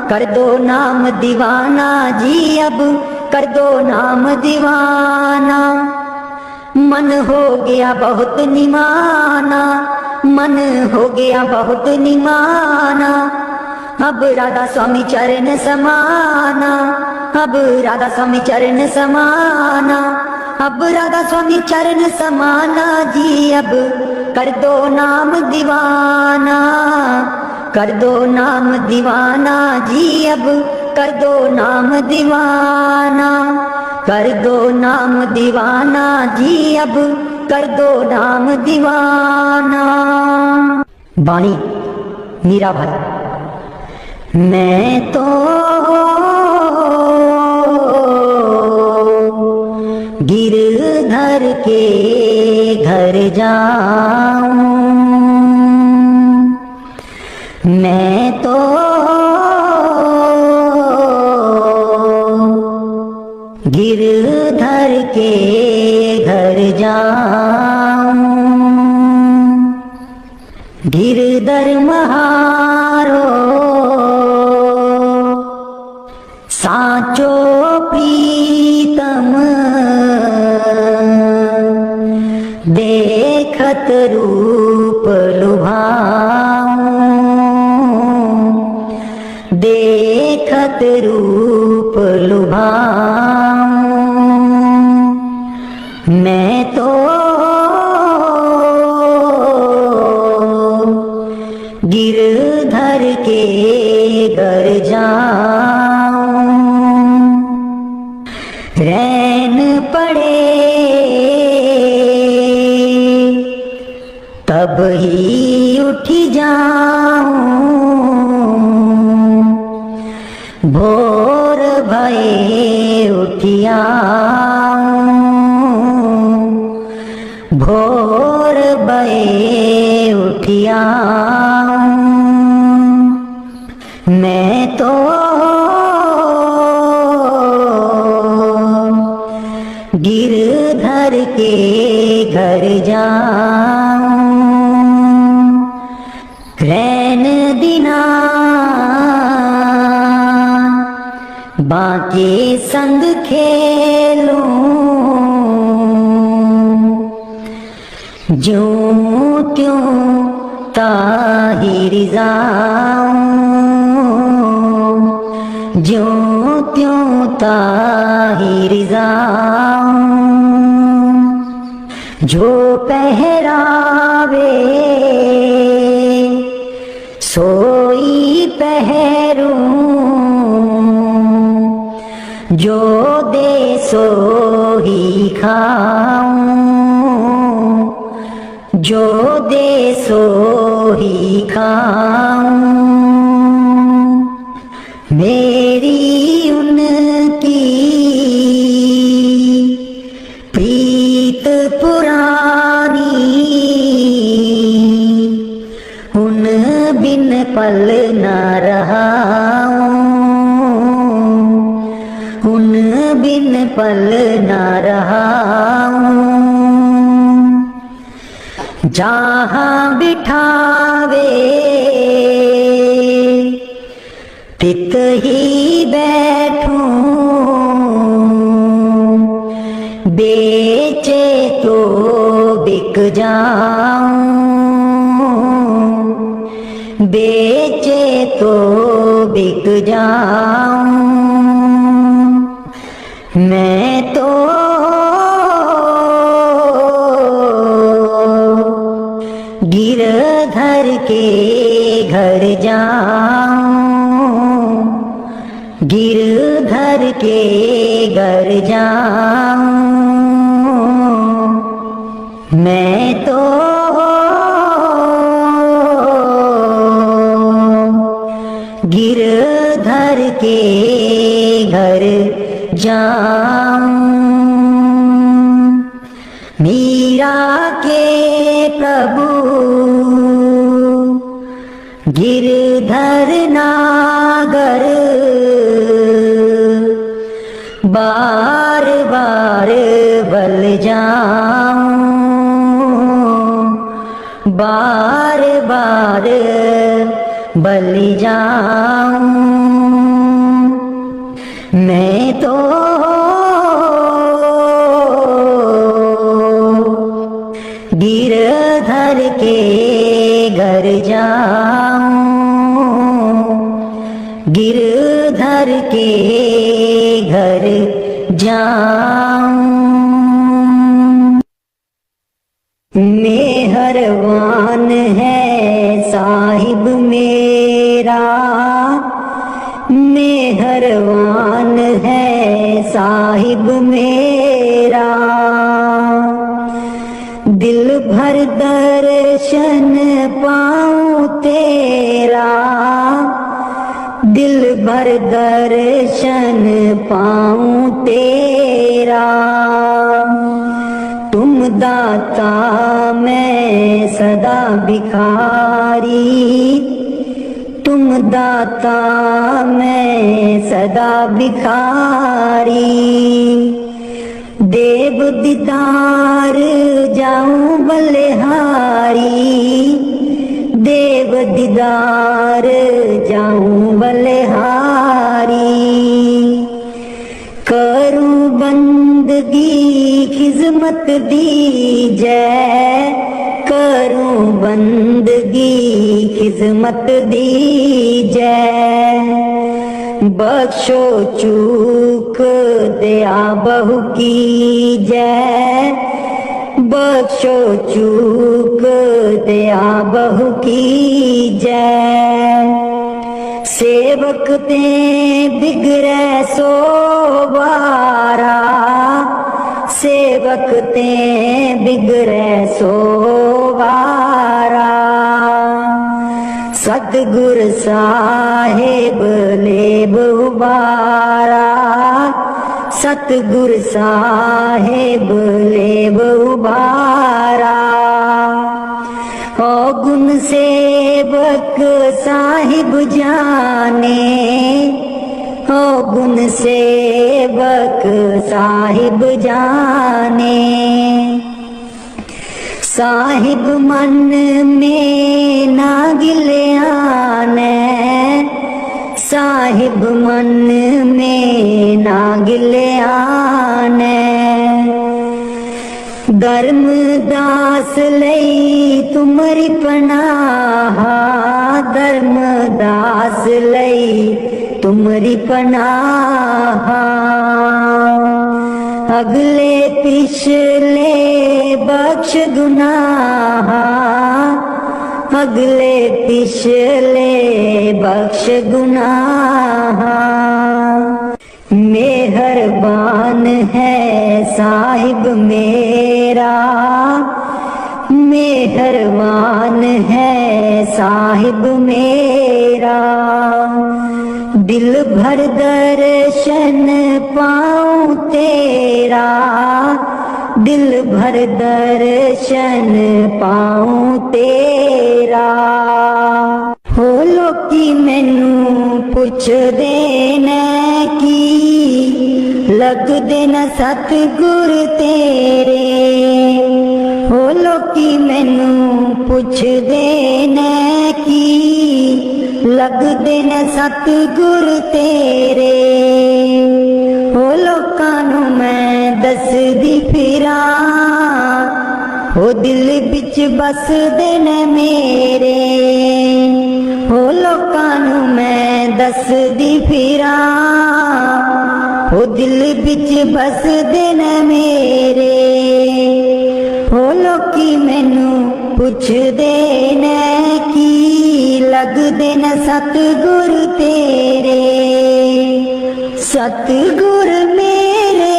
कर दो नाम दीवाना जी, अब कर दो नाम दीवाना। मन हो गया बहुत निमाना, मन हो गया बहुत निमाना, अब राधा स्वामी चरण समाना, अब राधा स्वामी चरण समाना, अब राधा स्वामी चरण समाना जी, अब कर दो नाम दीवाना, कर दो नाम दीवाना जी, अब कर दो नाम दीवाना, कर दो नाम दीवाना जी, अब कर दो नाम दीवाना। बाणी मीरा भाई। मैं तो गिरधर के घर जाऊं, मैं तो गिरधर के घर जाऊं, गिरधर महारो साचो प्रीतम, देखत रूप लुभाऊं, देखत रूप लुभाऊं, मैं तो गिरधर के घर जाऊं, रैन पड़े तब ही उठी जाऊं, भोर भये उठियाऊं, भोर भये उठियाऊं, मैं तो गिरधर के घर जाऊं, रैन दिना बाके संग खेलूं, ज्यों त्यों ताहिर जाऊं, ज्यों त्यों ताहिर जाऊं। जो पहरावे सोई पहरूं, जो दे सो ही खाऊं, जो दे सो ही खाऊं। मेरी उनकी प्रीत पुरानी, उन बिन पल न रहाऊं, उन बिन पल न रहाऊं। जहाँ बिठावे तित ही बैठूं, बेचे तो बिक जाऊं, बेचे तो बिक जाऊं। मैं तो गिरधर के घर जाऊं, गिरधर के घर जाऊं। मैं तो गिरधर के घर जाऊं। मीरा के प्रभु गिरधर नागर, बार बार बल जाऊं, बार बार बल जाऊं। मैं तो गिरधर के घर जाऊं, गिरधर के घर जाऊं। मेहरबान है साहिब मेरा, मेहरबान है साहिब मेरा। दिल भर दर्शन पाऊं तेरा, दिल भर दर्शन पाऊं तेरा। तुम दाता मैं सदा भिखारी, तुम दाता मैं सदा भिखारी। देव दीदार जाऊं बलिहारी, देव दीदार जाऊं बलिहारी। करूं बंदगी खिजमत दीजै, करूं बंदगी खिजमत दीजै। बख्शो चूक दया बहु कीजै, बख्शो चूक दया बहु कीजै। सेवक ते बिगड़ै सो बारा, सेवक ते बिगड़ै सो बारा। सतगुर साहेब लेब उबारा, सतगुर साहेब लेब उबारा। ओ गुण सेवक साहिब जाने, ओ गुण सेवक साहिब जाने। साहिब मन में ना गिल्याने, साहिब मन में ना गिल्याने। धर्मदास लई तुमरी पनाह, धर्मदास लई तुमरी पनाह। अगले पिछले बख्श गुनाह, अगले पिछले बख्श गुनाह। मेहरबान है साहिब मेरा, मेहरबान है साहिब मेरा। दिल भर दर्शन पाऊं तेरा, दिल भर दर्शन पाऊं तेरा। हो लोकी मैनू पुछदे ने की, लगदे न सतगुर तेरे। हो लोकी मैनू पुछदे ने की, लगदे न सतगुर तेरे। हो लोकां नू मैं दसदी फिरां, हो दिल बिच बसदे न मेरे। हो लोकां नू मैं दसदी फिरां, हो दिल बिच बसदे न मेरे। हो लोकी मैनू पुछदे ने की, लगदे न सतगुर तेरे। सतगुर मेरे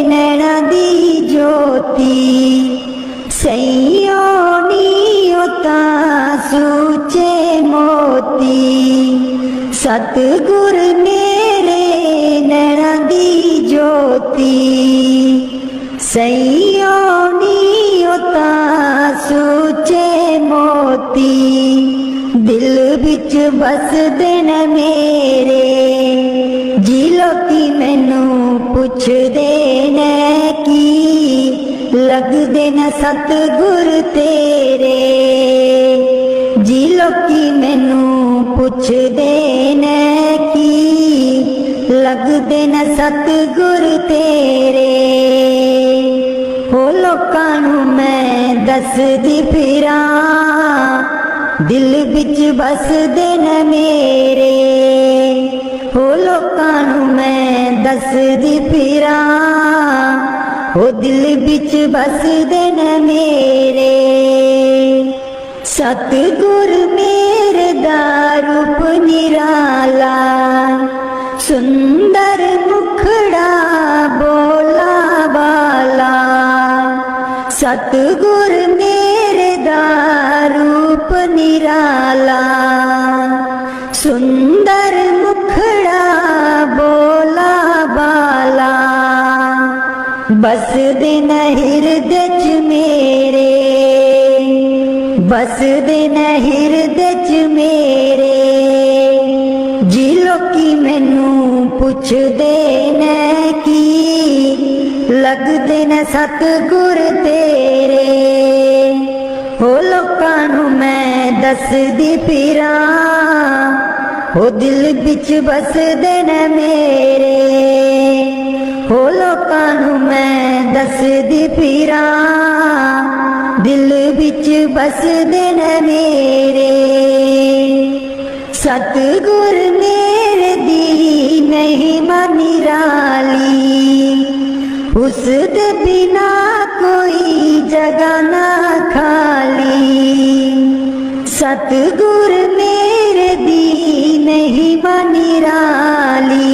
नैना दी ज्योति, सैयों नीओ तां सूचे मोती। सतगुर मेरे नैना दी ज्योति, सैयों नीओ तां सूचे मोती। दिल बिच बसदे न मेरे, जी लोकी मैनू पुछदे ने की, लगदे न सतगुर तेरे। जी लोकी मैनू पुछदे ने की, लगदे न सतगुर तेरे। हो लोकां नू मैं दसदी फिरां, दिल बिच बसदे न मेरे। हो लोकां नू मैं दसदी फिरां, हो दिल बिच बसदे न मेरे। सतगुर मेरे दा रूप निराला, सुंदर मुखड़ा बोला बाला। सतगुर मेरे दा रूप निराला, सुंदर मुखड़ा बोला बाला। बसदे न हिरदे च मेरे, बसदे न हिरदे च मेरे। जी लोकी मैनू पुछदे ने की, लगदे न सतगुर तेरे। हो लोकां नू मैं दसदी फिरां, हो दिल बिच बसदे न मेरे। हो लोकां नू मैं दसदी फिरां, दिल बिच बसदे न मेरे। सतगुर मेरे दी महिमा निराली, उस दे बिना कोई जगह ना खाली। सतगुर मेरे दी महिमा निराली,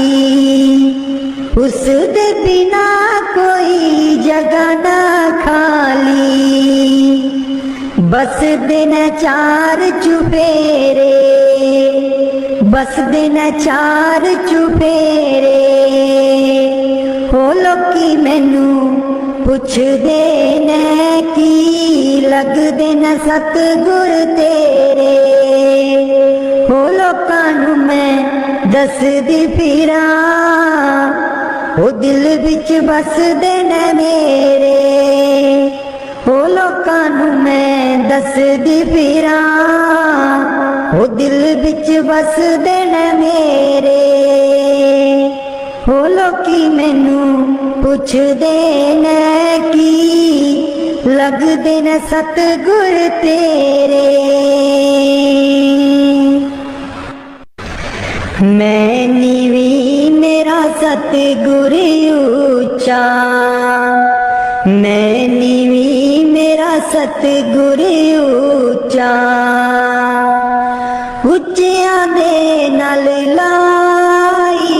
उस दे बिना कोई जगह ना खाली। बसदे न चार चुफेरे, बसदे न चार चुफेरे। हो लोकी मैनू पुछदे ने की, लगदे न सतगुर तेरे। हो लोकां नू मैं दसदी फिरा ओ दिल विच बसदे ने मेरे ओ लोकां नूं मैं दसदी फिरा ओ दिल विच बसदे ने मेरे ओ लोकी मैनू पुछदे ने की लगदे ने सतगुर तेरे। मैं नीवी मेरा सतगुर ऊंचा, मैं नीवी मेरा सतगुर ऊंचा, उच्चियां दे नाल लाई।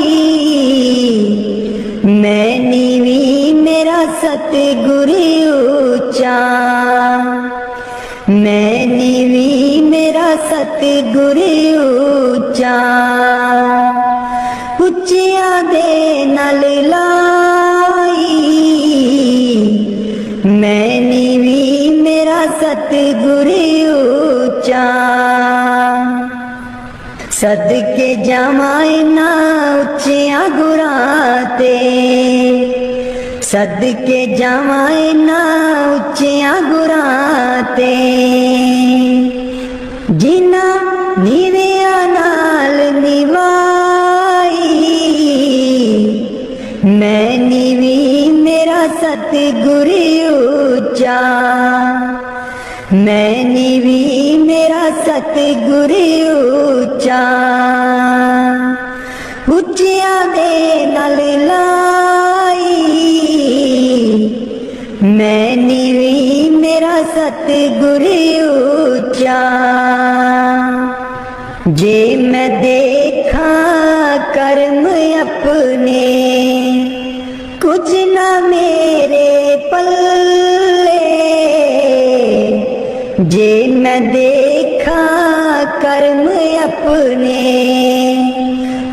मैं नीवी मेरा सतगुर ऊंचा, मैं नीवी मेरा सतगुर ऊंचा, उच्चियां दे नाल लाई। मैं नीवी मेरा सतगुर ऊंचा, सदके जावां इन्हां उच्चियां गुरां ते, सदके जावां इन्हां उच्चियां गुरां ते, जिन्हां नीवियां नाल निवाई। मैं नीवी मेरा सतगुर ऊंचा, मैं नीवी मेरा सतगुर ऊंचा, उच्चियां दे नाल लाई। मैं नीवी मेरा सतगुर ऊंचा, जे मैं देखा कर्म अपने कुछ ना मेरे पल्ले, जे मैं देखा कर्म अपने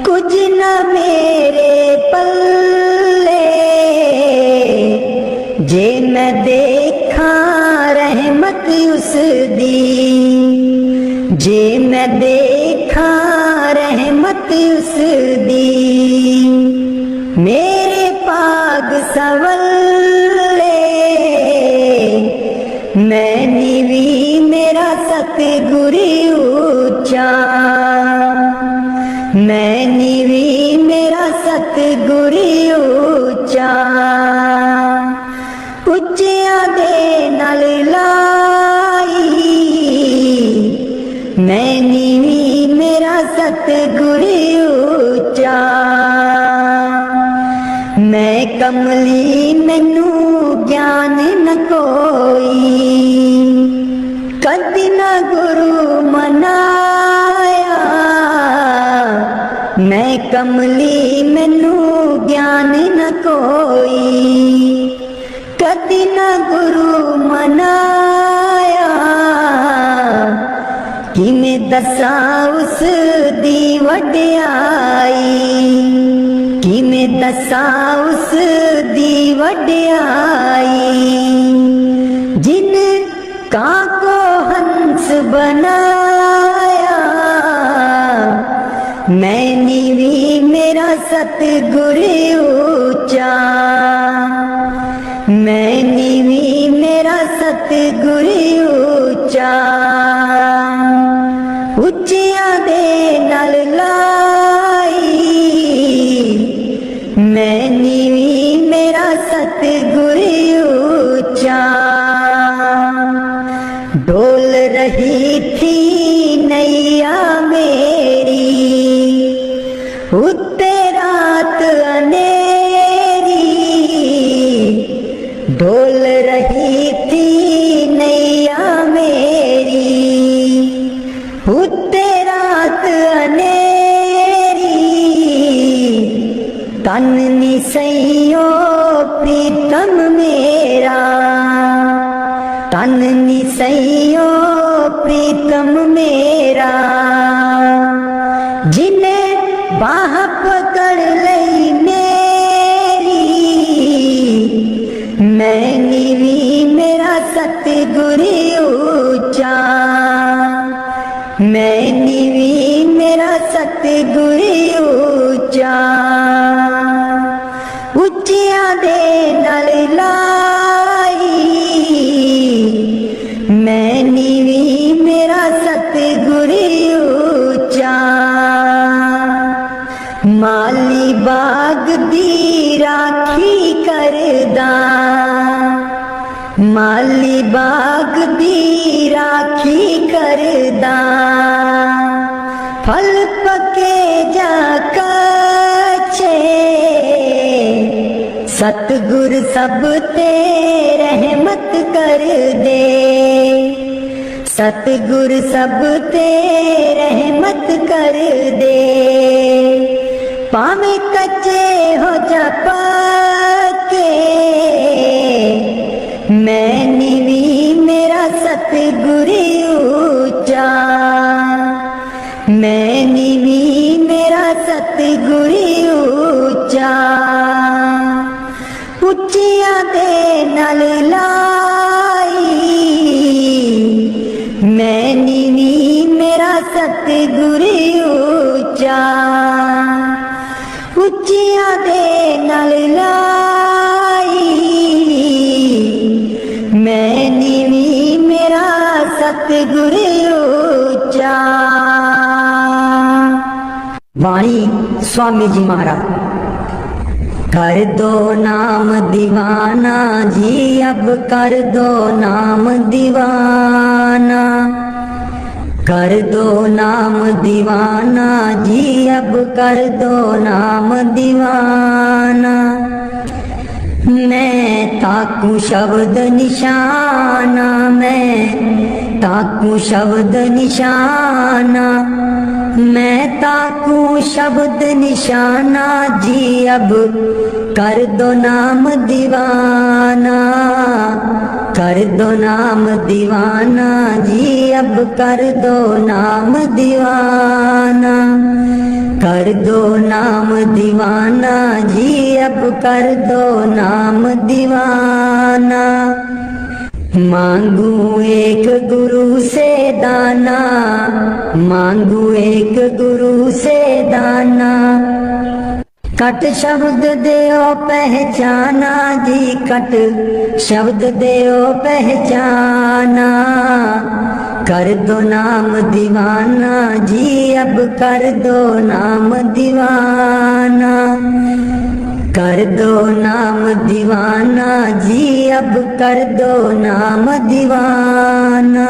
कुछ ना मेरे पल्ले, जे मैं देखा रहमत उस दी, जे मैं देखा रहमत उस दी, मेरे पाग सवल्ले। मैं नीवी मेरा सतगुर ऊंचा, मैं नीवी मेरा सतगुर ऊंचा, उच्चियां दे नाल लाई। मैं नीवी मेरा सतगुर ऊंचा, मैं कमली मैनू ज्ञान न कोई, कदी न गुरु मनाया। मैं कमली मैनू ज्ञान न कोई, कदी न गुरु मनाया। किवें दसां उस दी वड्याई, किवें दसां उस दी वड्याई, जिन कां को हंस बनाया। मैं नीवी मेरा सतगुर ऊंचा, मैं नीवी मेरा सतगुर ऊंचा, उच्चियां दे नाल लाई। मैं नीवी मेरा सतगुर ऊंचा, डोल रही थी नैया मेरी उत्ते रात अनेरी, डोल रही थी नैया मेरी उत्ते रात अनेरी। तन निसैयो प्रीतम मेरा, तन निसैयो प्रीतम मेरा, जिन्हें बाह पकड़ लई मेरी। मैं नीवी मेरा सतगुर ऊंचा, मैं नीवी मेरा सतगुर ਉੱਚਿਆਂ ਦੇ ਨਾਲ ਲਾਈ ਮੈਂ ਨੀਵੀਂ ਮੇਰਾ ਸਤਿਗੁਰ ਉੱਚਾ ਮਾਲੀ ਬਾਗ ਦੀ ਰਾਖੀ ਕਰਦਾ ਮਾਲੀ ਬਾਗ ਦੀ ਰਾਖੀ ਕਰਦਾ फल पके जा कच्चे सतगुर सब ते रहमत कर दे सतगुर सब ते रहमत कर दे पावे कच्चे हो जा पके मैं नीवी मेरा सतगुर ऊंचा मैं नीवी मेरा सतगुर ऊंचा ਉੱਚਿਆਂ ਦੇ ਨਾਲ ਲਾਈ ਮੈਂ ਨੀਵੀਂ ਮੇਰਾ ਸਤਿਗੁਰ ਉੱਚਾ ਉੱਚਿਆਂ ਦੇ ਨਾਲ ਲਾਈ ਮੈਂ ਨੀਵੀਂ ਮੇਰਾ ਸਤਿਗੁਰ ਉੱਚਾ। वाणी स्वामी जी महाराज। कर दो नाम दीवाना जी अब कर दो नाम दीवाना कर दो नाम दीवाना जी अब कर दो नाम दीवाना मैं ताकू शब्द निशाना मैं ताकू शब्द निशाना मैं ताकू शब्द निशाना जी अब कर दो नाम दीवाना कर दो नाम दीवाना जी अब कर दो नाम दीवाना कर दो नाम दीवाना जी अब कर दो नाम दीवाना मांगू एक गुरु से दाना मांगू एक गुरु से दाना कट शब्द देओ पहचाना जी कट शब्द देओ पहचाना कर दो नाम दीवाना जी अब कर दो नाम दीवाना कर दो नाम दीवाना जी अब कर दो नाम दीवाना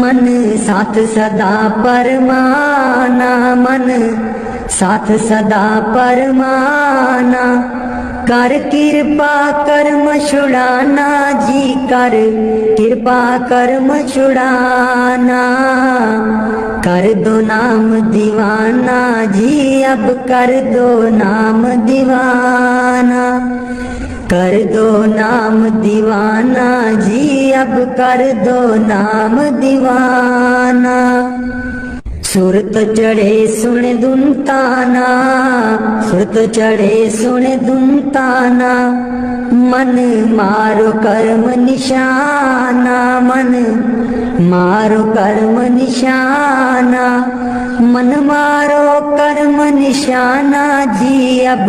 मन साथ सदा परमाना मन साथ सदा परमाना कर कृपा कर्म छुड़ाना जी कर कृपा कर्म छुड़ाना कर दो नाम दीवाना जी अब कर दो नाम दीवाना कर दो नाम दीवाना जी अब कर दो नाम दीवाना सुरत चढ़े सुन दुनताना सुरत चढ़े सुन दुनताना मन मारो कर्म निशाना मन मारो कर्म निशाना मन मारो कर्म निशाना जी अब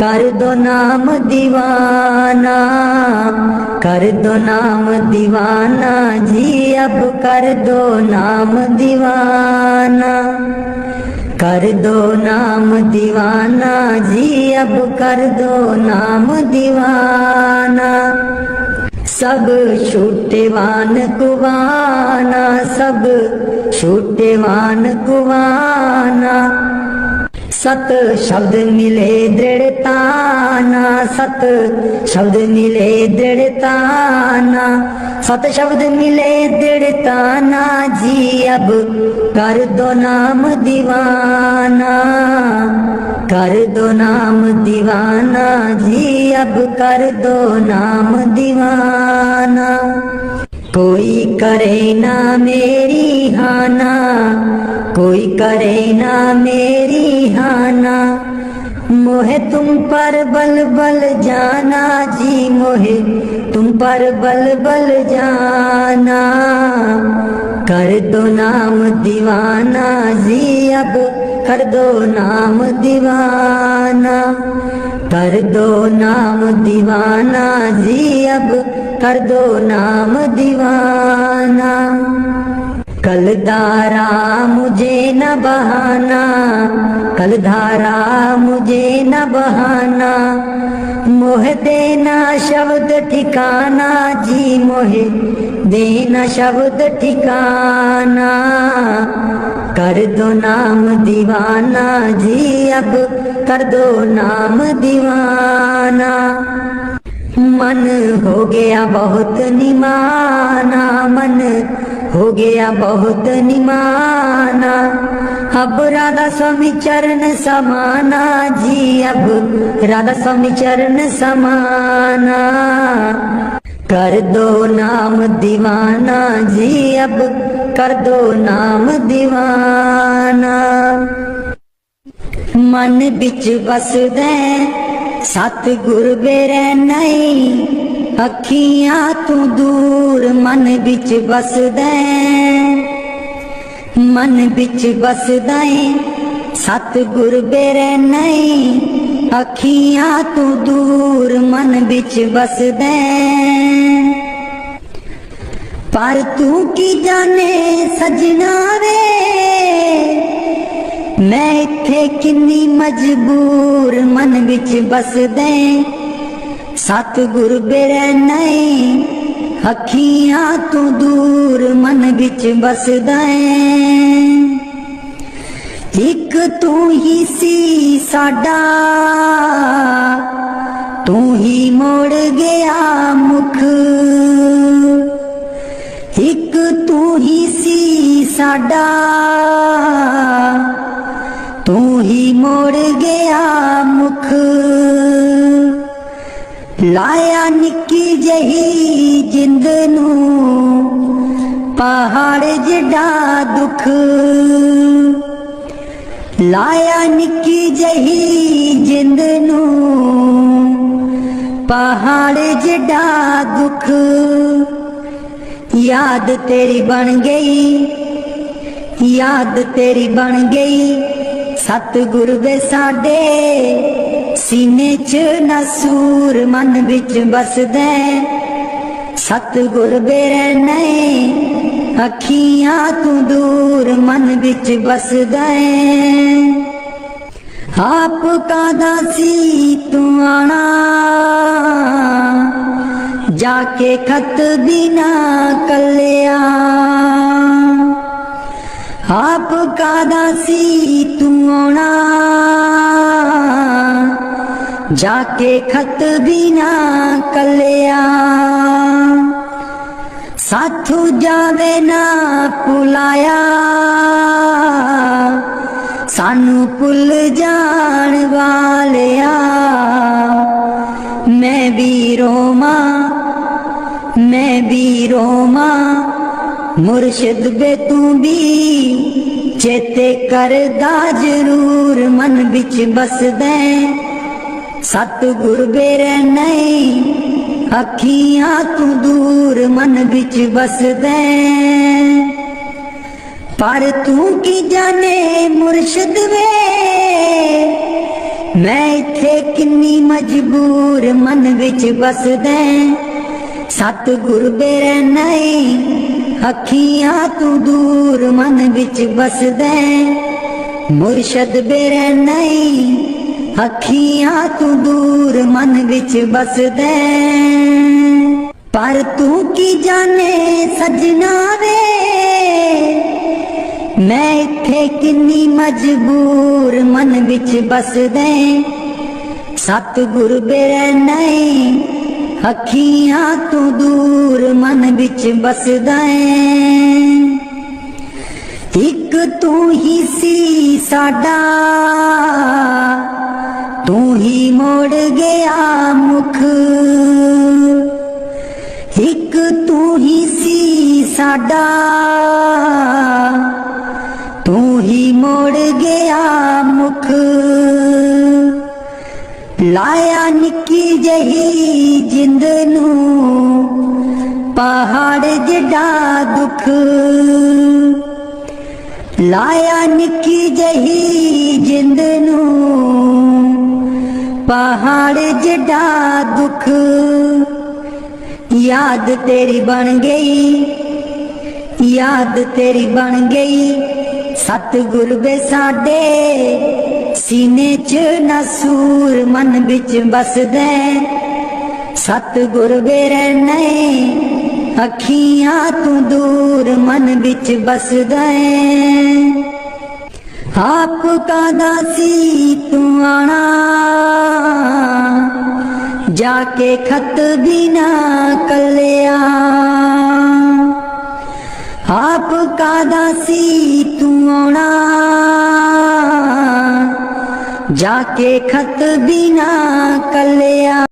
कर दो नाम दीवाना कर दो नाम दीवाना जी अब कर दो नाम दीवाना कर दो नाम दीवाना जी अब कर दो नाम दीवाना सब छूटेवान कुवाना सब छूटेवान कुवाना सत शब्द मिले दृढ़ताना सत शब्द मिले दृढ़ताना सत शब्द मिले दृढ़ताना जी अब कर दो नाम दीवाना कर दो नाम दीवाना जी अब कर दो नाम दीवाना कोई करे ना मेरी हाना कोई करे ना मेरी हाना मोहे तुम पर बल बल जाना जी मोहे तुम पर बल बल जाना कर दो नाम दीवाना जी अब कर दो नाम दीवाना, कर दो नाम दीवाना जी अब कर दो नाम दीवाना। कलधारा मुझे न बहाना, कलधारा मुझे न बहाना, मोह देना शब्द ठिकाना जी, मोह देना शब्द ठिकाना। कर दो नाम दीवाना जी अब कर दो नाम दीवाना। मन हो गया बहुत निमाना, मन हो गया बहुत निमाना, अब राधा स्वामी चरण समाना जी, अब राधा स्वामी चरण समाना। कर दो नाम दीवाना जी अब कर दो नाम दीवाना। मन बिच बसदे सतगुर बेरे नहीं, अखियां तू दूर मन बिच बसदे, मन बिच बसदा सतगुर बेरे नहीं, अखियां तू दूर मन बिच बसदे। पर तू की जाने सजना वे, मैं इत्थे किन्नी मजबूर मन बिच बसदे, सतगुर बेरे नहीं, अखियां तू दूर मन बिच बसदा। एक तू ही सी साडा, तू ही मोड़ गया मुख, एक तू ही सी साडा, तू ही मोड़ गया मुख। लाया निक्की जही जिंद नू पहाड़ जिड्डा दुख, लाया निक्की जही जिंद नू पहाड़ जिड्डा दुख। याद तेरी बन गई, याद तेरी बन गई, सतगुर वे साडे सीने च नसूर मन बिच बसदे, सतगुर बेरे नहीं, अखियां तू दूर मन बिच बसदा। आप कादा सी तू आना, जाके खत बिना कलिया, आप कादा सी तू आना, जाके खत बिना कलिया। साथू जावे ना पुलाया, सानू भुल जान वालिया। मैं भी रोमा, मैं भी रोमा, मुर्शिद बे तू भी चेते करदा जरूर मन बिच बसदे, सतगुर बेरे नहीं, अखियां तू दूर मन बिच बसदे। पर तू की जाने मुर्शिद वे, मैं इत्थे किन्नी मजबूर मन बिच बसदे, सतगुर बेरे नहीं, अखियां तू दूर मन बिच बसदे। मुर्शिद बेरे नहीं, अखियां तू दूर मन बिच बसदे। पर तू की जाने सजना वे, मैं इत्थे किन्नी मजबूर मन बिच बसदे, सतगुर बेरे नहीं, अखियां तू दूर मन बिच बसदा। एक तू ही सी साडा, तू ही मोड़ गया मुख, एक तू ही सी साडा, तू ही मोड़ गया मुख। लाया निक्की जही जिंद नू पहाड़ जिड्डा दुख, लाया निक्की जही जिंद नू पहाड़ जड़ा दुख, याद तेरी बन गई, याद तेरी बन गई। सतगुर वे साडे सीने च नसूर मन बिच बसदे, सतगुर वे रहने अखियां तू दूर मन बिच बसदे। आप का दासी तू आना जाके खत भी ना कलिया, आप का दासी तू आना जाके खत भी ना कलिया।